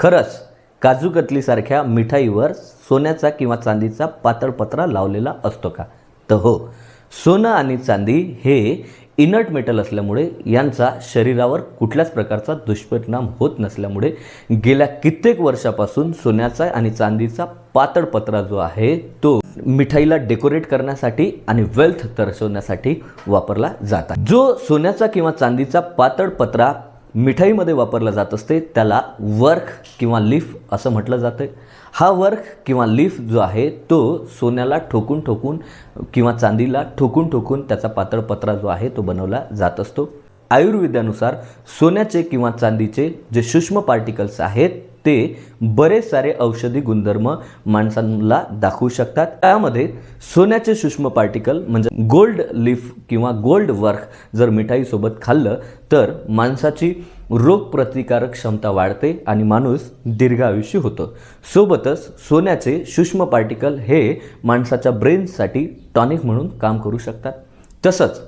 खरंच काजू कतलीसारख्या मिठाईवर सोन्याचा किंवा चांदीचा पातळ पत्रा लावलेला असतो का? तर हो, सोनं आणि चांदी हे इनर्ट मेटल असल्यामुळे यांचा शरीरावर कुठल्याच प्रकारचा दुष्परिणाम होत नसल्यामुळे गेल्या कित्येक वर्षापासून सोन्याचा आणि चांदीचा पातळ पत्रा जो आहे तो मिठाईला डेकोरेट करण्यासाठी आणि वेल्थ दर्शवण्यासाठी वापरला जातो। जो सोन्याचा किंवा चांदीचा पातळ पत्रा मिठाईमध्ये वापरला जात असते त्याला वर्क किंवा लीफ असं म्हटलं जातं। हा वर्क किंवा लीफ जो आहे तो सोन्याला ठोकून ठोकून किंवा चांदीला ठोकून ठोकून त्याचा पातळ पत्रा जो आहे तो बनवला जात असतो। आयुर्वेदानुसार सोन्याचे किंवा चांदीचे जे सूक्ष्म पार्टिकल्स आहेत ते बरेच सारे औषधी गुणधर्म माणसांना दाखवू शकतात। त्यामध्ये सोन्याचे सूक्ष्म पार्टिकल म्हणजे गोल्ड लीफ किंवा गोल्ड वर्क जर मिठाईसोबत खाल्लं तर माणसाची रोगप्रतिकारक क्षमता वाढते आणि माणूस दीर्घायुषी होतो। सोबतच सोन्याचे सूक्ष्म पार्टिकल हे माणसाच्या ब्रेनसाठी टॉनिक म्हणून काम करू शकतात। तसंच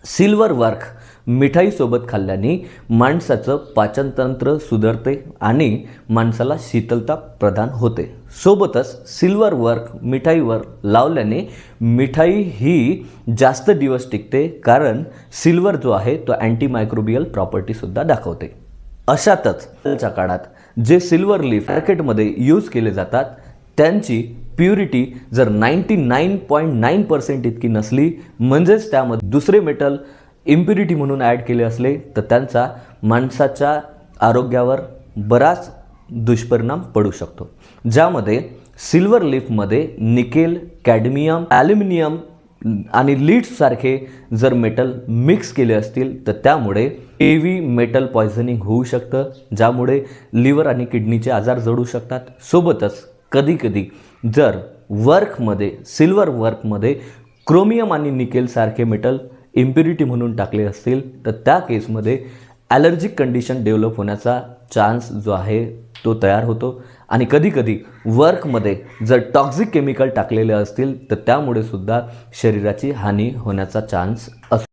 सिल्वर वर्क मिठाईसोबत खाल्ल्याने माणसाचं पाचनतंत्र सुधारते आणि माणसाला शीतलता प्रदान होते। सोबतच सिल्वर वर्क मिठाईवर लावल्याने मिठाई ही जास्त दिवस टिकते, कारण सिल्वर जो आहे तो अँटीमायक्रोबियल प्रॉपर्टीसुद्धा दाखवते। अशातच आजच्या काळात जे सिल्वर लीफ मार्केटमध्ये यूज केले जातात त्यांची प्युरिटी जर 99.9% इतकी नसली, म्हणजेच त्यामध्ये दुसरे मेटल इम्प्युरिटी म्हणून ॲड केले असले तर त्यांचा माणसाच्या आरोग्यावर बराच दुष्परिणाम पडू शकतो। ज्यामध्ये सिल्वर लीफमध्ये निकेल, कॅडमियम, ॲल्युमिनियम आणि लीड्स सारखे जर मेटल मिक्स केले असतील तर त्यामुळे हेवी मेटल पॉयझनिंग होऊ शकतं, ज्यामुळे लिव्हर आणि किडनीचे आजार जडू शकतात। सोबतच कधीकधी जर वर्कमध्ये सिल्वर वर्कमध्ये क्रोमियम आणि निकेल सारखे मेटल इम्प्युरिटी म्हणून टाकले असतील तर त्या केसमध्ये ॲलर्जिक कंडिशन डेव्हलप होण्याचा चान्स जो आहे तो तयार होतो आणि कधीकधी वर्कमध्ये जर टॉक्सिक केमिकल टाकलेले असतील तर त्यामुळे सुद्धा शरीराची हानी होण्याचा चान्स असतो।